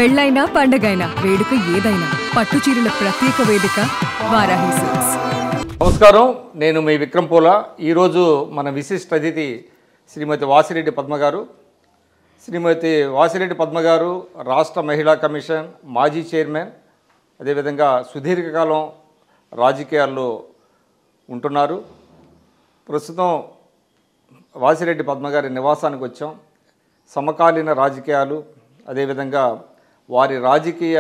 పెళ్ళైనా పండగైనా వేడుక ఏదైనా పట్టు చీరల ప్రత్యేక వేదిక వారాహి సిల్క్స్. నమస్కారం, నేను మీ విక్రమ్ పోలా. ఈరోజు మన విశిష్ట అతిథి శ్రీమతి వాసిరెడ్డి పద్మ గారు. శ్రీమతి వాసిరెడ్డి పద్మ గారు రాష్ట్ర మహిళా కమిషన్ మాజీ చైర్మన్, అదేవిధంగా సుదీర్ఘకాలం రాజకీయాల్లో ఉంటున్నారు. ప్రస్తుతం వాసిరెడ్డి పద్మ గారి నివాసానికి వచ్చాం. సమకాలీన రాజకీయాలు, అదేవిధంగా వారి రాజకీయ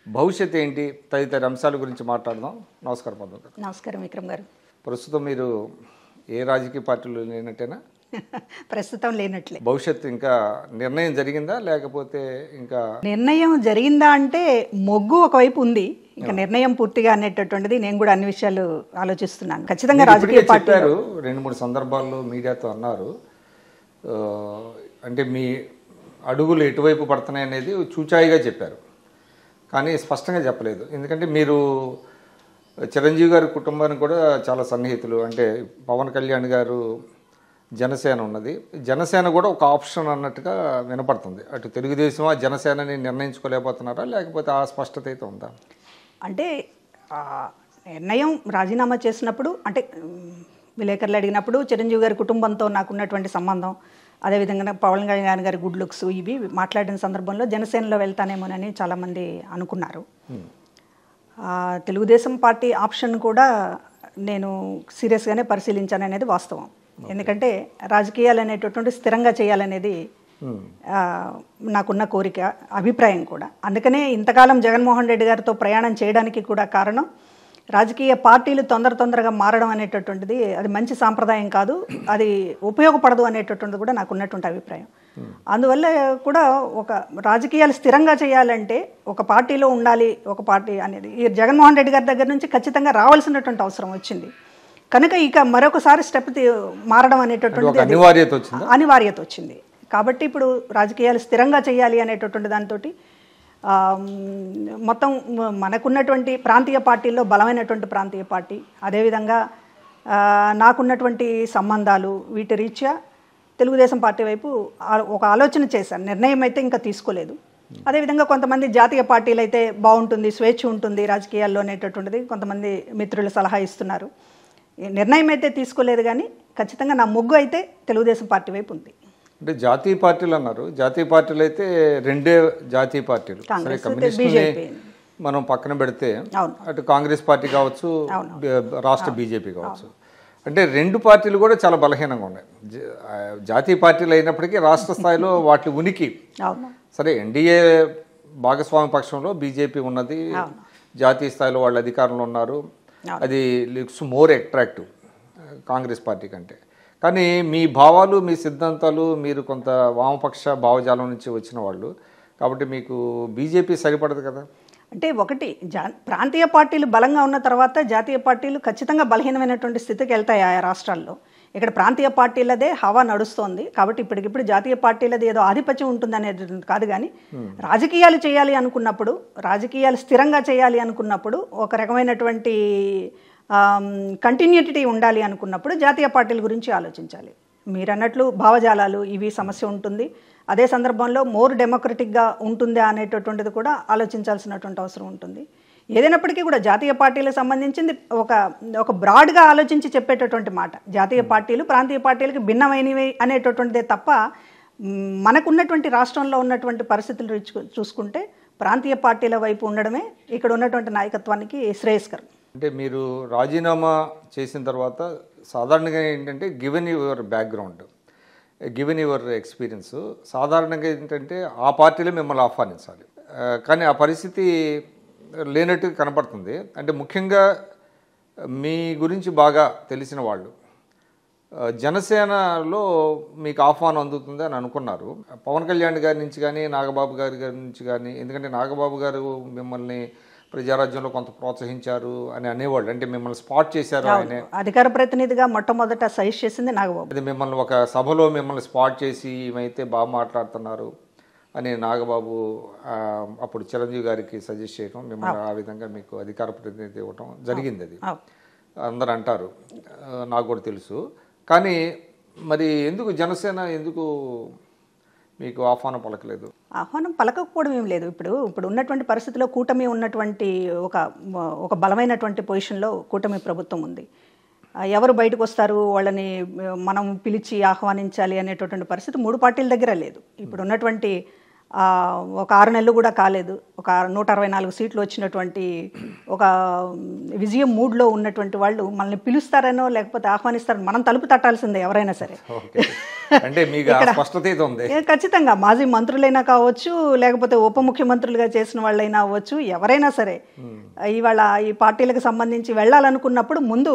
భవిష్యత్ ఏంటి తదితర అంశాల గురించి మాట్లాడదాం. నమస్కారం పద్మ గారు. నమస్కారం విక్రమ్ గారు. ప్రస్తుతం మీరు ఏ రాజకీయ పార్టీలు లేనట్టేనా? ప్రస్తుతం లేనట్లే. భవిష్యత్తు ఇంకా నిర్ణయం జరిగిందా, లేకపోతే ఇంకా నిర్ణయం జరిగిందా అంటే మొగ్గు ఒకవైపు ఉంది, ఇంకా నిర్ణయం పూర్తిగా అనేటటువంటిది నేను కూడా అన్ని విషయాలు ఆలోచిస్తున్నాను. ఖచ్చితంగా రాజకీయ పార్టీ చెప్పారు, 2-3 సందర్భాల్లో మీడియాతో అన్నారు, అంటే మీ అడుగులు ఎటువైపు పడుతున్నాయి అనేది చూచాయిగా చెప్పారు, కానీ స్పష్టంగా చెప్పలేదు. ఎందుకంటే మీరు చిరంజీవి గారి కుటుంబానికి కూడా చాలా సన్నిహితులు. అంటే పవన్ కళ్యాణ్ గారు జనసేన ఉన్నది, జనసేన కూడా ఒక ఆప్షన్ అన్నట్టుగా వినపడుతుంది. అటు తెలుగుదేశం జనసేనని నిర్ణయించుకోలేకపోతున్నారా, లేకపోతే ఆ స్పష్టత అయితే ఉందా? అంటే నిర్ణయం రాజీనామా చేసినప్పుడు, అంటే విలేకరులు అడిగినప్పుడు చిరంజీవి గారి కుటుంబంతో నాకున్నటువంటి సంబంధం, అదేవిధంగా పవన్ కళ్యాణ్ గారి గుడ్ లుక్స్, ఇవి మాట్లాడిన సందర్భంలో జనసేనలో వెళ్తానేమోనని చాలామంది అనుకున్నారు. తెలుగుదేశం పార్టీ ఆప్షన్ కూడా నేను సీరియస్గానే పరిశీలించాను అనేది వాస్తవం. ఎందుకంటే రాజకీయాలు అనేటటువంటి స్థిరంగా చేయాలనేది నాకున్న కోరిక, అభిప్రాయం కూడా. అందుకనే ఇంతకాలం జగన్మోహన్ రెడ్డి గారితో ప్రయాణం చేయడానికి కూడా కారణం, రాజకీయ పార్టీలు తొందరగా మారడం అనేటటువంటిది అది మంచి సాంప్రదాయం కాదు, అది ఉపయోగపడదు అనేటటువంటిది కూడా నాకు ఉన్నటువంటి అభిప్రాయం. అందువల్ల కూడా ఒక రాజకీయాలు స్థిరంగా చేయాలంటే ఒక పార్టీలో ఉండాలి, ఒక పార్టీ అనేది ఈ జగన్మోహన్ రెడ్డి గారి దగ్గర నుంచి ఖచ్చితంగా రావాల్సినటువంటి అవసరం వచ్చింది. కనుక ఇక మరొకసారి స్టెప్ మారడం అనేటటువంటిది అనివార్యత వచ్చింది. కాబట్టి ఇప్పుడు రాజకీయాలు స్థిరంగా చేయాలి అనేటటువంటి దాంతో మొత్తం మనకున్నటువంటి ప్రాంతీయ పార్టీల్లో బలమైనటువంటి ప్రాంతీయ పార్టీ, అదేవిధంగా నాకున్నటువంటి సంబంధాలు, వీటి రీత్యా తెలుగుదేశం పార్టీ వైపు ఒక ఆలోచన చేశాను. నిర్ణయం అయితే ఇంకా తీసుకోలేదు. అదేవిధంగా కొంతమంది జాతీయ పార్టీలు అయితే బాగుంటుంది, స్వేచ్ఛ ఉంటుంది రాజకీయాల్లో అనేటటువంటిది కొంతమంది మిత్రులు సలహా ఇస్తున్నారు. నిర్ణయం అయితే తీసుకోలేదు, కానీ ఖచ్చితంగా నా మొగ్గు అయితే తెలుగుదేశం పార్టీ వైపు ఉంది. అంటే జాతీయ పార్టీలు అన్నారు, జాతీయ పార్టీలు అయితే 2 జాతీయ పార్టీలు, సరే కమ్యూనిస్ట్ మనం పక్కన పెడితే అటు కాంగ్రెస్ పార్టీ కావచ్చు, రాష్ట్ర బీజేపీ కావచ్చు, అంటే 2 పార్టీలు కూడా చాలా బలహీనంగా ఉన్నాయి. జాతీయ పార్టీలు అయినప్పటికీ రాష్ట్ర స్థాయిలో వాటి ఉనికి, సరే ఎన్డీఏ భాగస్వామ్య పక్షంలో బీజేపీ ఉన్నది, జాతీయ స్థాయిలో వాళ్ళు అధికారంలో ఉన్నారు, అది looks more attractive Congress party కంటే. కానీ మీ భావాలు, మీ సిద్ధాంతాలు, మీరు కొంత వామపక్ష భావజాలం నుంచి వచ్చిన వాళ్ళు కాబట్టి మీకు బీజేపీ సరిపడదు కదా. అంటే ఒకటి ప్రాంతీయ పార్టీలు బలంగా ఉన్న తర్వాత జాతీయ పార్టీలు ఖచ్చితంగా బలహీనమైనటువంటి స్థితికి వెళ్తాయి ఆయా రాష్ట్రాల్లో. ఇక్కడ ప్రాంతీయ పార్టీలదే హవా నడుస్తోంది కాబట్టి ఇప్పటికిప్పుడు జాతీయ పార్టీలది ఏదో ఆధిపత్యం ఉంటుంది అనేది కాదు. కానీ రాజకీయాలు చేయాలి అనుకున్నప్పుడు, రాజకీయాలు స్థిరంగా చేయాలి అనుకున్నప్పుడు, ఒక రకమైనటువంటి కంటిన్యూటీ ఉండాలి అనుకున్నప్పుడు జాతీయ పార్టీల గురించి ఆలోచించాలి. మీరు అన్నట్లు భావజాలాలు ఇవి సమస్య ఉంటుంది. అదే సందర్భంలో మోర్ డెమోక్రటిక్గా ఉంటుందా అనేటటువంటిది కూడా ఆలోచించాల్సినటువంటి అవసరం ఉంటుంది. ఏదైనప్పటికీ కూడా జాతీయ పార్టీలకు సంబంధించింది ఒక బ్రాడ్గా ఆలోచించి చెప్పేటటువంటి మాట. జాతీయ పార్టీలు ప్రాంతీయ పార్టీలకు భిన్నమైనవి అనేటటువంటిదే తప్ప, మనకున్నటువంటి రాష్ట్రంలో ఉన్నటువంటి పరిస్థితులు చూసుకుంటే ప్రాంతీయ పార్టీల వైపు ఉండడమే ఇక్కడ ఉన్నటువంటి నాయకత్వానికి శ్రేయస్కరం. అంటే మీరు రాజీనామా చేసిన తర్వాత సాధారణంగా ఏంటంటే, given your background, given your experience, సాధారణంగా ఏంటంటే ఆ పార్టీలో మిమ్మల్ని ఆహ్వానించాలి, కానీ ఆ పరిస్థితి లేనట్టు కనపడుతుంది. అంటే ముఖ్యంగా మీ గురించి బాగా తెలిసిన వాళ్ళు జనసేనలో మీకు ఆహ్వానం అందుతుంది అని అనుకున్నారు. పవన్ కళ్యాణ్ గారి నుంచి కానీ, నాగబాబు గారి నుంచి కానీ, ఎందుకంటే నాగబాబు గారు మిమ్మల్ని ప్రజారాజ్యంలో కొంత ప్రోత్సహించారు అని అనేవాళ్ళు, అంటే మిమ్మల్ని స్పాట్ చేశారు. ఆయన అధికార ప్రతినిధిగా మొట్టమొదట సజెస్ట్ చేసింది నాగబాబు. అది మిమ్మల్ని ఒక సభలో మిమ్మల్ని స్పాట్ చేసి ఈమైతే బాగా మాట్లాడుతున్నారు అని నాగబాబు అప్పుడు చిరంజీవి గారికి సజెస్ట్ చేయడం, మిమ్మల్ని ఆ విధంగా మీకు అధికార ప్రతినిధి ఇవ్వటం జరిగింది. అది అందరు అంటారు, నాకు కూడా తెలుసు. కానీ మరి ఎందుకు జనసేన ఎందుకు మీకు ఆహ్వానం పలకలేదు? ఆహ్వానం పలకకపోవడం ఏం లేదు. ఇప్పుడు ఉన్నటువంటి పరిస్థితిలో కూటమి ఉన్నటువంటి ఒక బలమైనటువంటి పొజిషన్లో కూటమి ప్రభుత్వం ఉంది. ఎవరు బయటకు వస్తారు, వాళ్ళని మనం పిలిచి ఆహ్వానించాలి అనేటటువంటి పరిస్థితి 3 పార్టీల దగ్గర లేదు. ఇప్పుడు ఉన్నటువంటి ఒక 6 నెలలు కూడా కాలేదు, ఒక 164 సీట్లు వచ్చినటువంటి ఒక విజయం మూడ్లో ఉన్నటువంటి వాళ్ళు మనల్ని పిలుస్తారనో లేకపోతే ఆహ్వానిస్తారనో మనం తలుపు తట్టాల్సిందే ఎవరైనా సరే. అంటే మీకు స్పష్టత ఉంది. ఖచ్చితంగా మాజీ మంత్రులైనా కావచ్చు, లేకపోతే ఉప ముఖ్యమంత్రులుగా చేసిన వాళ్ళైనా అవ్వచ్చు, ఎవరైనా సరే ఇవాళ ఈ పార్టీలకు సంబంధించి వెళ్ళాలనుకున్నప్పుడు ముందు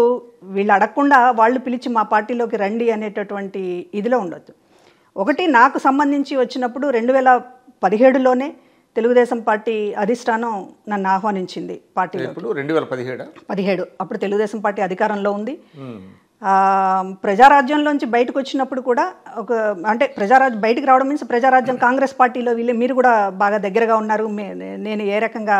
వీళ్ళు అడగకుండా వాళ్ళు పిలిచి మా పార్టీలోకి రండి అనేటటువంటి ఇదిలో ఉండొచ్చు. ఒకటి నాకు సంబంధించి వచ్చినప్పుడు 2017లోనే తెలుగుదేశం పార్టీ అధిష్టానం నన్ను ఆహ్వానించింది పార్టీలో. 2017 అప్పుడు తెలుగుదేశం పార్టీ అధికారంలో ఉంది. ప్రజారాజ్యంలోంచి బయటకు వచ్చినప్పుడు కూడా అంటే బయటకు రావడం మీన్స్ ప్రజారాజ్యం కాంగ్రెస్ పార్టీలో మీరు కూడా బాగా దగ్గరగా ఉన్నారు. నేను ఏ రకంగా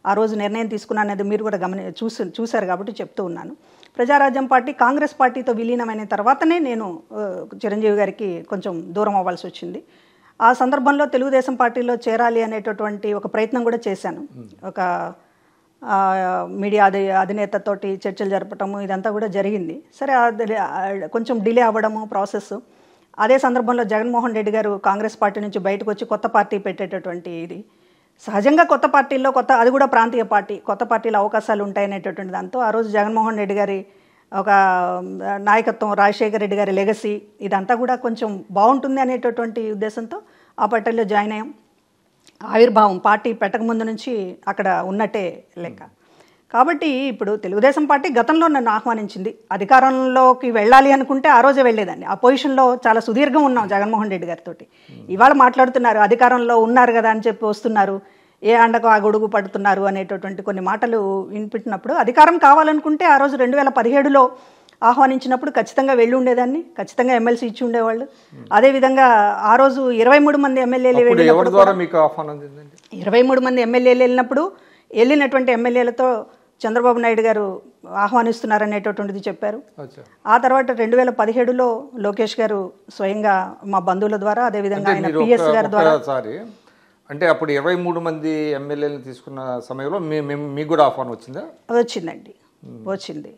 ఆ రోజు నిర్ణయం తీసుకున్నాను అనేది మీరు కూడా చూశారు కాబట్టి చెప్తూ ఉన్నాను. ప్రజారాజ్యం పార్టీ కాంగ్రెస్ పార్టీతో విలీనమైన తర్వాతనే నేను చిరంజీవి గారికి కొంచెం దూరం అవ్వాల్సి వచ్చింది. ఆ సందర్భంలో తెలుగుదేశం పార్టీలో చేరాలి అనేటటువంటి ఒక ప్రయత్నం కూడా చేశాను. ఒక మీడియా అధినేతతోటి చర్చలు జరపటము ఇదంతా కూడా జరిగింది. సరే, కొంచెం డిలే అవ్వడము ప్రాసెస్. అదే సందర్భంలో జగన్మోహన్ రెడ్డి గారు కాంగ్రెస్ పార్టీ నుంచి బయటకు వచ్చి కొత్త పార్టీ పెట్టేటటువంటి ఇది సహజంగా కొత్త పార్టీల్లో అది కూడా ప్రాంతీయ పార్టీ, కొత్త పార్టీలో అవకాశాలు ఉంటాయనేటటువంటి దాంతో ఆ రోజు జగన్మోహన్ రెడ్డి గారి ఒక నాయకత్వం, రాజశేఖర రెడ్డి గారి లెగసీ ఇదంతా కూడా కొంచెం బాగుంటుంది అనేటటువంటి ఉద్దేశంతో ఆ పార్టీలో జాయిన్ అయ్యాం. ఆవిర్భావం పార్టీ పెట్టకముందు నుంచి అక్కడ ఉన్నట్టే లెక్క. కాబట్టి ఇప్పుడు తెలుగుదేశం పార్టీ గతంలో నన్ను ఆహ్వానించింది. అధికారంలోకి వెళ్ళాలి అనుకుంటే ఆ రోజే వెళ్ళేదాన్ని. ఆ పొజిషన్లో చాలా సుదీర్ఘం ఉన్నాం జగన్మోహన్ రెడ్డి గారితో. ఇవాళ మాట్లాడుతున్నారు అధికారంలో ఉన్నారు కదా అని చెప్పి వస్తున్నారు, ఏ అండకు ఆ గొడుగు పడుతున్నారు అనేటటువంటి కొన్ని మాటలు వినిపించినప్పుడు అధికారం కావాలనుకుంటే ఆ రోజు 2017లో ఆహ్వానించినప్పుడు ఖచ్చితంగా వెళ్ళి ఉండేదాన్ని, ఖచ్చితంగా ఎమ్మెల్సీ ఇచ్చి ఉండేవాళ్ళు. అదేవిధంగా ఆ రోజు 23 మంది ఎమ్మెల్యేలు 23 మంది ఎమ్మెల్యేలు వెళ్ళినటువంటి ఎమ్మెల్యేలతో చంద్రబాబు నాయుడు గారు ఆహ్వానిస్తున్నారనేటటువంటిది చెప్పారు. ఆ తర్వాత 2017లో లోకేష్ గారు స్వయంగా మా బంధువుల ద్వారా, అదేవిధంగా ఆయన పిఎస్ గారి ద్వారా. అంటే అప్పుడు 23 మంది ఎమ్మెల్యేలు తీసుకున్న సమయంలో మీకు కూడా ఆహ్వానం వచ్చిందా? వచ్చిందండి, వచ్చింది.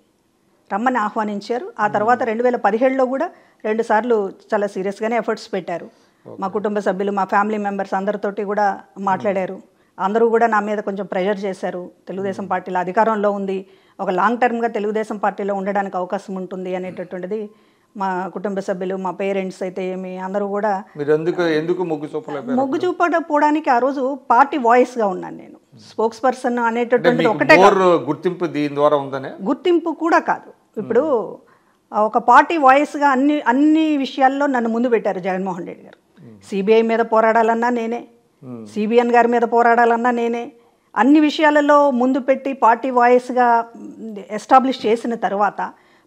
రమ్మని ఆహ్వానించారు. ఆ తర్వాత 2017లో కూడా 2 సార్లు చాలా సీరియస్గానే ఎఫర్ట్స్ పెట్టారు. మా కుటుంబ సభ్యులు, మా ఫ్యామిలీ మెంబర్స్ అందరితోటి కూడా మాట్లాడారు. అందరూ కూడా నా మీద కొంచెం ప్రెషర్ చేశారు. తెలుగుదేశం పార్టీలో అధికారంలో ఉంది, ఒక లాంగ్ టర్మ్గా తెలుగుదేశం పార్టీలో ఉండడానికి అవకాశం ఉంటుంది అనేటటువంటిది మా కుటుంబ సభ్యులు, మా పేరెంట్స్ అయితే ఏమి అందరూ కూడా. మొగ్గు చూపకపోవడానికి ఆ రోజు పార్టీ వాయిస్గా ఉన్నాను నేను, స్పోక్స్ పర్సన్ అనేటటువంటిది ఒకటే. గుర్తింపు దీని ద్వారా ఉందనే గుర్తింపు కూడా కాదు. ఇప్పుడు ఒక పార్టీ వాయిస్గా అన్ని విషయాల్లో నన్ను ముందు పెట్టారు జగన్మోహన్ రెడ్డి గారు. సిబిఐ మీద పోరాడాలన్నా నేనే, సిబిఎన్ గారి మీద పోరాడాలన్నా నేనే. అన్ని విషయాలలో ముందు పెట్టి పార్టీ వాయిస్గా ఎస్టాబ్లిష్ చేసిన తర్వాత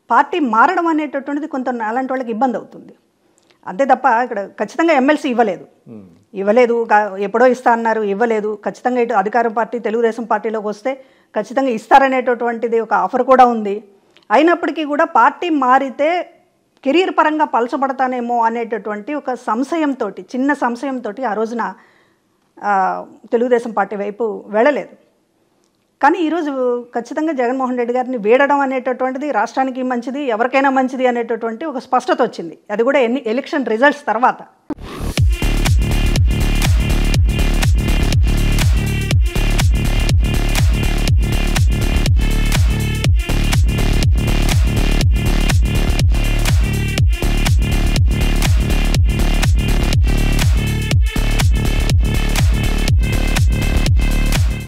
పార్టీ మారడం అనేటటువంటిది కొంత అలాంటి వాళ్ళకి ఇబ్బంది అవుతుంది. అంతే తప్ప ఇక్కడ ఖచ్చితంగా ఎమ్మెల్సీ ఇవ్వలేదు, ఎప్పుడో ఇస్తా అన్నారు, ఇవ్వలేదు. ఖచ్చితంగా ఇటు అధికార పార్టీ తెలుగుదేశం పార్టీలోకి వస్తే ఖచ్చితంగా ఇస్తారనేటటువంటిది ఒక ఆఫర్ కూడా ఉంది. అయినప్పటికీ కూడా పార్టీ మారితే కెరీర్ పరంగా పలచబడతానేమో అనేటటువంటి ఒక సంశయంతో, చిన్న సంశయంతో ఆ రోజున తెలుగుదేశం పార్టీ వైపు వెళ్ళలేదు. కానీ ఈరోజు ఖచ్చితంగా జగన్మోహన్ రెడ్డి గారిని వీడడం అనేటటువంటిది రాష్ట్రానికి మంచిది, ఎవరికైనా మంచిది అనేటటువంటి ఒక స్పష్టత వచ్చింది. అది కూడా ఎలక్షన్ రిజల్ట్స్ తర్వాత.